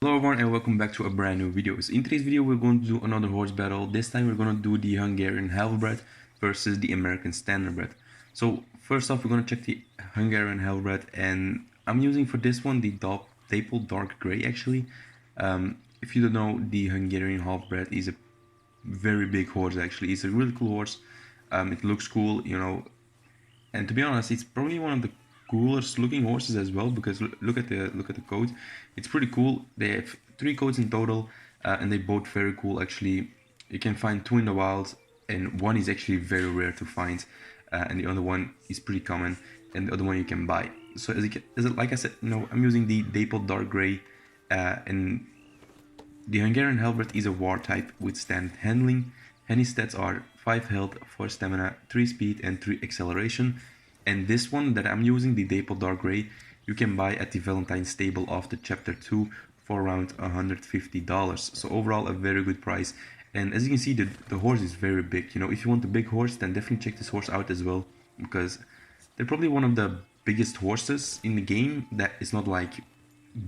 Hello everyone and welcome back to a brand new video. So in today's video we're going to do another horse battle. This time we're going to do the Hungarian Halfbred versus the American Standerbred. So first off we're going to check the Hungarian Halfbred, and I'm using for this one the Dapple Dark Grey actually. If you don't know, the Hungarian Halfbred is a very big horse actually. It's a really cool horse. It looks cool, you know, and to be honest it's probably one of the coolest looking horses as well, because look at the coat. It's pretty cool. They have 3 coats in total, and they both very cool actually. You can find 2 in the wild, and one is actually very rare to find, and the other one is pretty common, and the other one you can buy. So like I said, you know, I'm using the Dapple Dark Grey, and the Hungarian Halfbred is a war type with standard handling, and his stats are 5 health, 4 stamina, 3 speed and 3 acceleration. And this one that I'm using, the Dapple Dark Grey, you can buy at the Valentine stable after chapter 2 for around $150. So overall a very good price. And as you can see, the horse is very big. You know, if you want a big horse, then definitely check this horse out as well, because they're probably one of the biggest horses in the game that is not like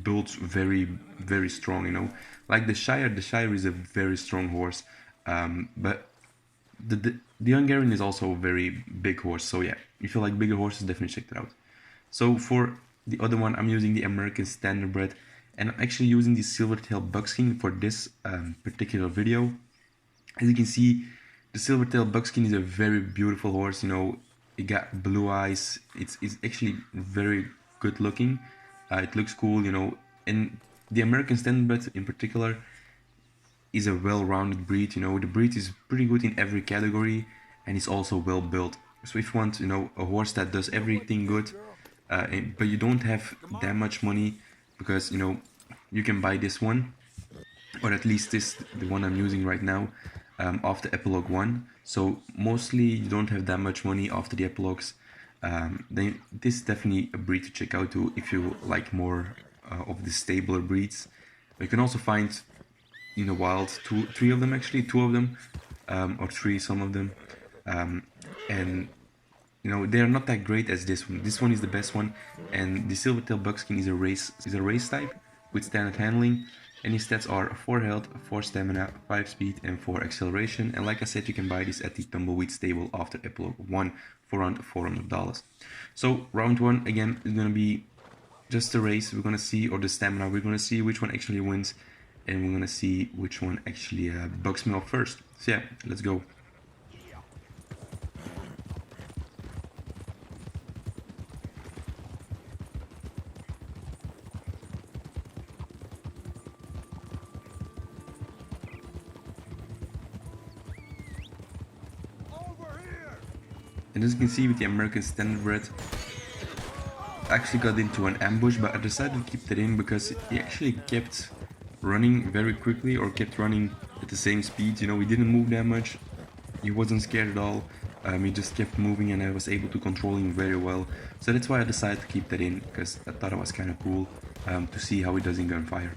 built very strong, you know. Like the Shire is a very strong horse, but the Hungarian is also a very big horse. So yeah, if you like bigger horses, definitely check that out. So for the other one, I'm using the American Standerbred, and I'm actually using the silver-tail Buckskin for this particular video. As you can see, the silver-tail Buckskin is a very beautiful horse. You know, it got blue eyes. It's actually very good looking. It looks cool, you know. And the American Standerbred in particular is a well-rounded breed. You know, the breed is pretty good in every category, and it's also well built. So if you want, you know, a horse that does everything good, but you don't have that much money, because you know you can buy this one, or at least the one I'm using right now, after epilogue 1. So mostly you don't have that much money after the epilogues, then this is definitely a breed to check out too if you like more of the stabler breeds. You can also find in the wild 3 of them actually, 2 of them, or 3 some of them, and you know, they're not that great as this one. This one is the best one, and the silver-tail Buckskin is a race type with standard handling, and his stats are 4 health, 4 stamina, 5 speed and 4 acceleration. And like I said, you can buy this at the Tumbleweed stable after epilogue 1 for around $400. So round 1 again is gonna be just a race. We're gonna see, or the stamina, we're gonna see which one actually wins, and we're gonna see which one actually bucks me off first. So yeah, let's go. And as you can see with the American Standerbred, I actually got into an ambush, but I decided to keep that in because he actually kept running very quickly, or kept running at the same speed. You know, he didn't move that much. He wasn't scared at all. He just kept moving, and I was able to control him very well. So that's why I decided to keep that in, because I thought it was kind of cool to see how he does in gunfire.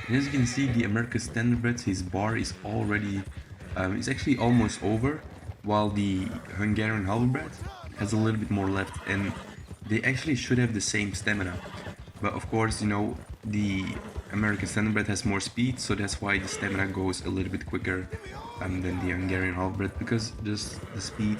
And as you can see, the American Standerbred, his bar is already, it's actually almost over, while the Hungarian Halfbred has a little bit more left, and they actually should have the same stamina. But of course, you know, the American Standerbred has more speed, so that's why the stamina goes a little bit quicker than the Hungarian Halfbred, because just the speed,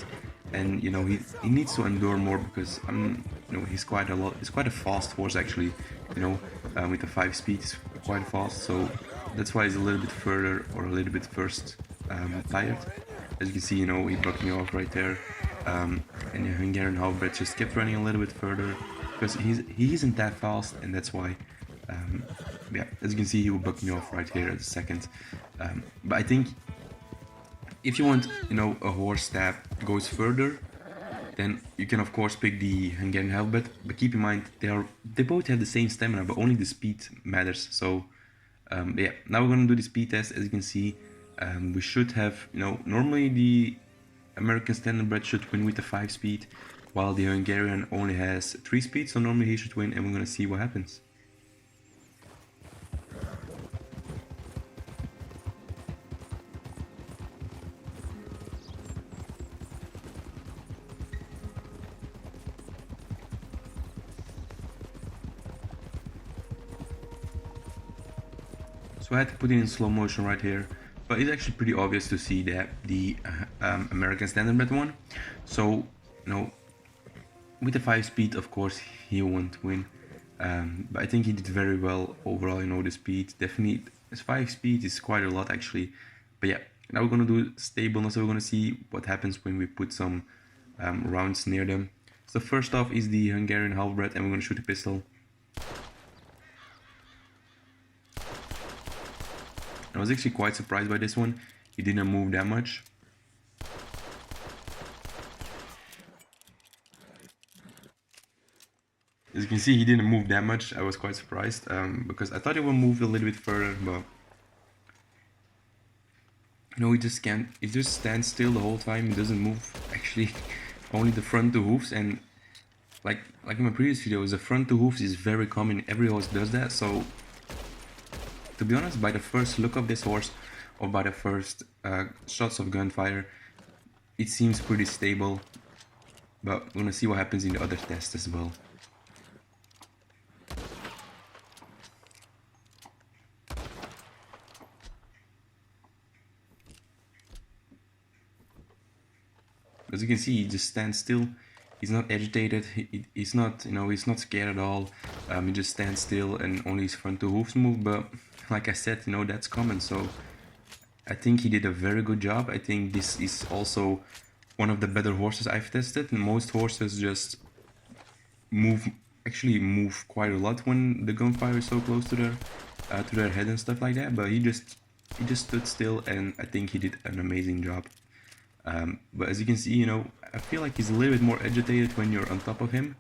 and you know, he needs to endure more, because you know, he's quite a fast horse actually, you know, with the 5 speed he's quite fast, so that's why he's a little bit further, or a little bit first tired. As you can see, you know, he blocked me off right there. and the Hungarian Halfbred just kept running a little bit further because he isn't that fast, and that's why. Yeah, as you can see, he will buck me off right here at the second. But I think if you want, a horse that goes further, then you can of course pick the Hungarian Halfbred. But keep in mind, they both have the same stamina, but only the speed matters. So yeah, now we're gonna do the speed test. As you can see, we should have, normally the American Standerbred should win with the 5 speed, while the Hungarian only has 3 speed. So normally he should win, and we're gonna see what happens. So I had to put it in slow motion right here, but it's actually pretty obvious to see that the American Standerbred won. So, with the 5 speed, of course, he won't win. But I think he did very well overall. The speed definitely. His 5 speed is quite a lot actually. But yeah, now we're gonna do stableness. So we're gonna see what happens when we put some rounds near them. So first off is the Hungarian Halfbred, and we're gonna shoot a pistol. I was actually quite surprised by this one. He didn't move that much. As you can see, he didn't move that much. I was quite surprised because I thought he would move a little bit further, but no, he just can't. He just stands still the whole time. He doesn't move. Actually, only the front 2 hoofs, and like in my previous videos, the front 2 hoofs is very common. Every horse does that. So to be honest, by the first look of this horse, or by the first shots of gunfire, it seems pretty stable. But we're gonna see what happens in the other tests as well. As you can see, he just stands still. He's not agitated. He's not, he's not scared at all. He just stands still, and only his front 2 hoofs move. But like I said, that's common. So I think he did a very good job. I think this is also one of the better horses I've tested. Most horses just actually move quite a lot when the gunfire is so close to their head and stuff like that. But he just stood still, and I think he did an amazing job. But as you can see, I feel like he's a little bit more agitated when you're on top of him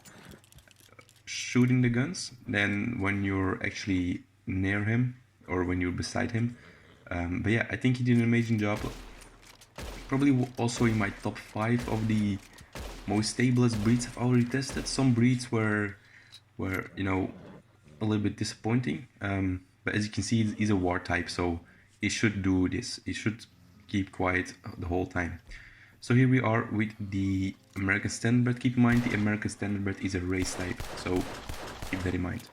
shooting the guns than when you're actually near him or when you're beside him. But yeah, I think he did an amazing job. Probably also in my top 5 of the most stablest breeds I've already tested. Some breeds were a little bit disappointing. But as you can see, he's a war type, so he should do this. He should keep quiet the whole time. So here we are with the American Standerbred. Keep in mind, the American Standerbred is a race type, so keep that in mind.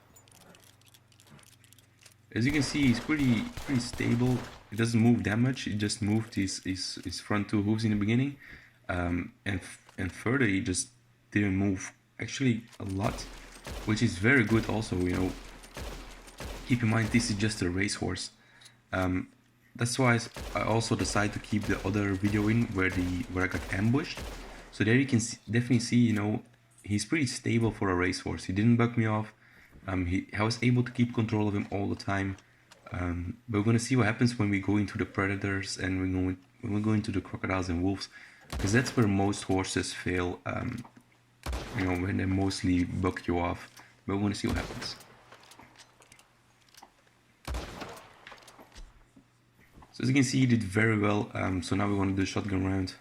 As you can see, he's pretty stable. He doesn't move that much. He just moved his front 2 hooves in the beginning, and further he just didn't move actually a lot, which is very good also. Keep in mind, this is just a racehorse. That's why I also decided to keep the other video in where I got ambushed. So there you can definitely see, he's pretty stable for a racehorse. He didn't buck me off. I was able to keep control of him all the time. But we're gonna see what happens when we go into the predators and when we go into the crocodiles and wolves, because that's where most horses fail. When they mostly buck you off. But we're gonna see what happens. So as you can see, he did very well. So now we're going to do a shotgun round.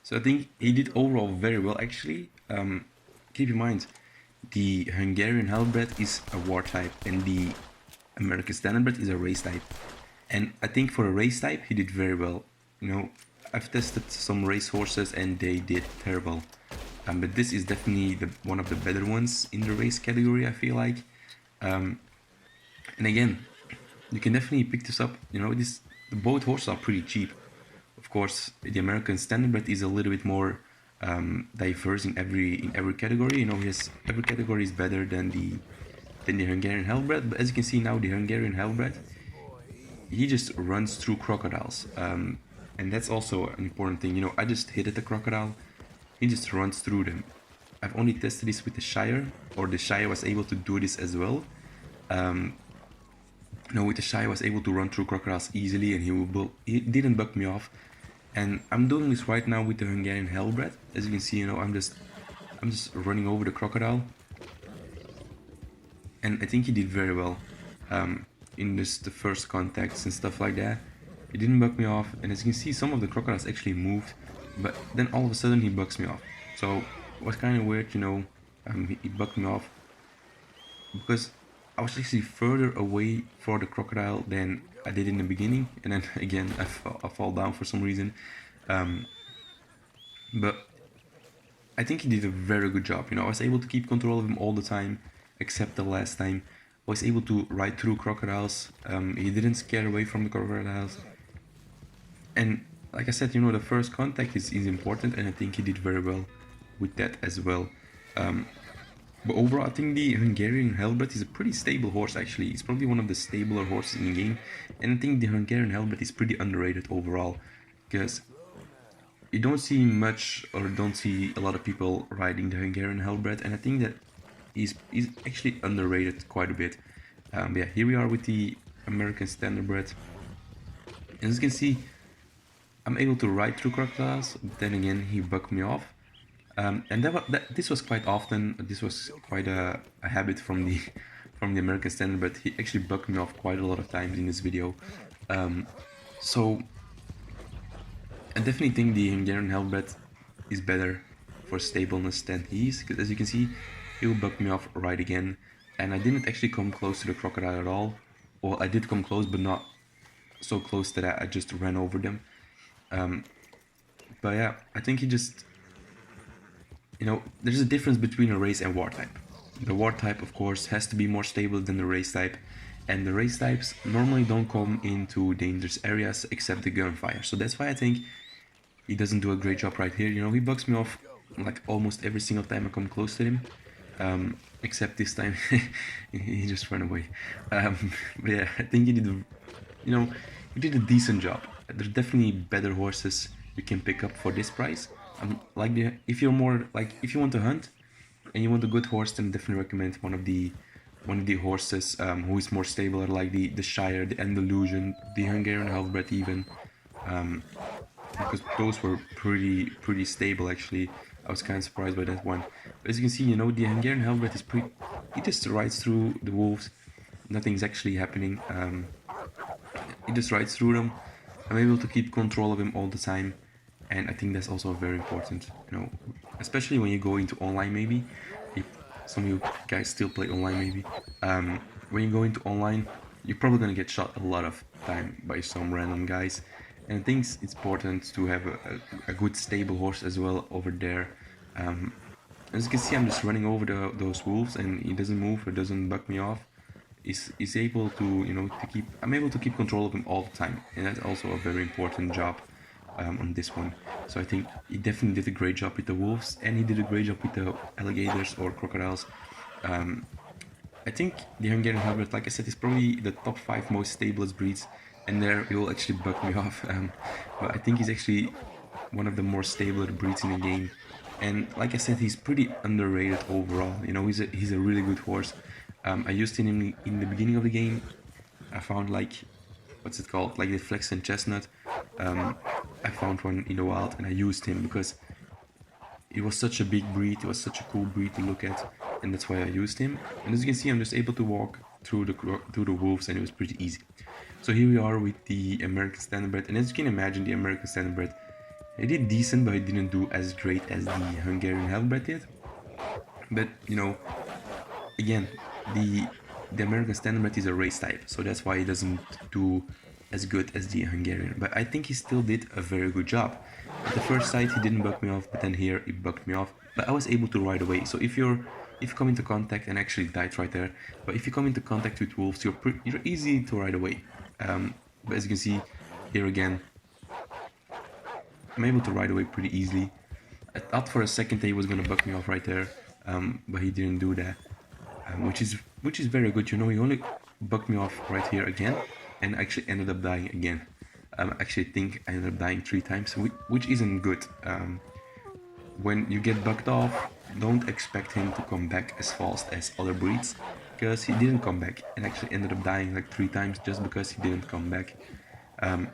So I think he did overall very well actually. Keep in mind, the Hungarian Halfbred is a war type and the American Standerbred is a race type. And I think for a race type, he did very well. I've tested some race horses and they did terrible. But this is definitely one of the better ones in the race category, I feel like. And again, you can definitely pick this up. Both horses are pretty cheap. Of course, the American Standerbred is a little bit more diverse in every category. Every category is better than than the Hungarian Halfbred. But as you can see now, the Hungarian Halfbred, he just runs through crocodiles. And that's also an important thing. You know, I just hit at the crocodile, he just runs through them. I've only tested this with the Shire, or the Shire was able to do this as well. No, with the Shire I was able to run through crocodiles easily, and he didn't bug me off. And I'm doing this right now with the Hungarian Halfbred. As you can see, you know, I'm just running over the crocodile, and I think he did very well in just the first contacts and stuff like that. He didn't bug me off, and as you can see, some of the crocodiles actually moved, but then all of a sudden he bugs me off. So it was kind of weird, you know. He bugged me off because I was actually further away for the crocodile than I did in the beginning, and then again I fall down for some reason. But I think he did a very good job. You know, I was able to keep control of him all the time, except the last time. I was able to ride through crocodiles. He didn't scare away from the crocodiles. And like I said, you know, the first contact is important, and I think he did very well with that as well. But overall, I think the Hungarian Halfbred is a pretty stable horse, actually. It's probably one of the stabler horses in the game. And I think the Hungarian Halfbred is pretty underrated overall, because you don't see much, or don't see a lot of people riding the Hungarian Halfbred, and I think that he's actually underrated quite a bit. Yeah, here we are with the American Standerbred. And as you can see, I'm able to ride through crocodiles, but then again, he bucked me off. And this was quite often. This was quite a habit from the American Standerbred. He actually bucked me off quite a lot of times in this video. So I definitely think the Hungarian Halfbred is better for stableness than he is, because as you can see, he will buck me off right again. And I didn't actually come close to the crocodile at all. Well, I did come close, but not so close that I just ran over them. But yeah, I think he just, you know, there's a difference between a race and war type. The war type, of course, has to be more stable than the race type, and the race types normally don't come into dangerous areas except the gunfire. So that's why I think he doesn't do a great job right here. You know, he bugs me off like almost every single time I come close to him, except this time he just ran away. But yeah, I think he did, you know, he did a decent job. There's definitely better horses you can pick up for this price. Like if you're more like, if you want to hunt and you want a good horse, then definitely recommend one of the horses who is more stable, like the Shire, the Andalusian, the Hungarian Halfbred even, because those were pretty stable actually. I was kind of surprised by that one. But as you can see, you know, the Hungarian Halfbred is he just rides through the wolves. Nothing's actually happening. He just rides through them. I'm able to keep control of him all the time. And I think that's also very important, you know, especially when you go into online maybe. If some of you guys still play online maybe. When you go into online, you're probably going to get shot a lot of time by some random guys. And I think it's important to have a good stable horse as well over there. As you can see, I'm just running over those wolves, and he doesn't move or doesn't buck me off. He's able to, you know, I'm able to keep control of him all the time. And that's also a very important job. On this one. So I think he definitely did a great job with the wolves, and he did a great job with the alligators or crocodiles. I think the Hungarian Halfbred, like I said, is probably the top 5 most stablest breeds, and there he will actually buck me off. But I think he's actually one of the more stable breeds in the game, and like I said, he's pretty underrated overall. You know, he's a really good horse. I used him in the beginning of the game. I found like, what's it called, like the Flex and Chestnut. I found one in the wild, and I used him because it was such a big breed, it was such a cool breed to look at, and that's why I used him. And as you can see, I'm just able to walk through the wolves, and it was pretty easy. So here we are with the American Standerbred, and as you can imagine, the American Standerbred, it did decent, but it didn't do as great as the Hungarian Halfbred did. But you know, again, the American Standerbred is a race type, so that's why it doesn't do as good as the Hungarian. But I think he still did a very good job. At the first sight, he didn't buck me off, but then here he bucked me off. But I was able to ride away. So if you come into contact, and actually died right there, but if you come into contact with wolves, you're easy to ride away. But as you can see here again, I'm able to ride away pretty easily. I thought for a second that he was gonna buck me off right there, but he didn't do that. which is very good. You know, he only bucked me off right here again, and actually ended up dying again. I actually think I ended up dying 3 times, which isn't good. When you get bucked off, don't expect him to come back as fast as other breeds, because he didn't come back and actually ended up dying like 3 times just because he didn't come back. And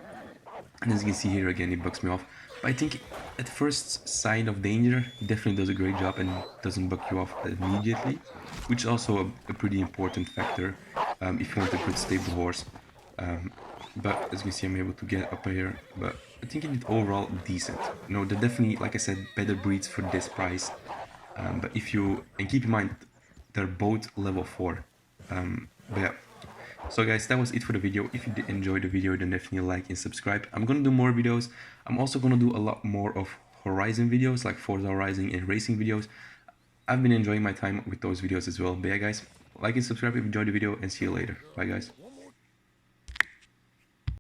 as you can see here again, he bucks me off. But I think at first sign of danger, he definitely does a great job and doesn't buck you off immediately, which is also a pretty important factor if you want a good stable horse. But as you can see, I'm able to get up here, but I think it did overall decent. You know, they're definitely, like I said, better breeds for this price. But if you, and keep in mind, they're both level 4. But yeah. So guys, that was it for the video. If you did enjoy the video, then definitely like and subscribe. I'm gonna do more videos. I'm also gonna do a lot more of Horizon videos, like Forza Horizon and racing videos. I've been enjoying my time with those videos as well. But yeah guys, like and subscribe if you enjoyed the video, and see you later. Bye guys.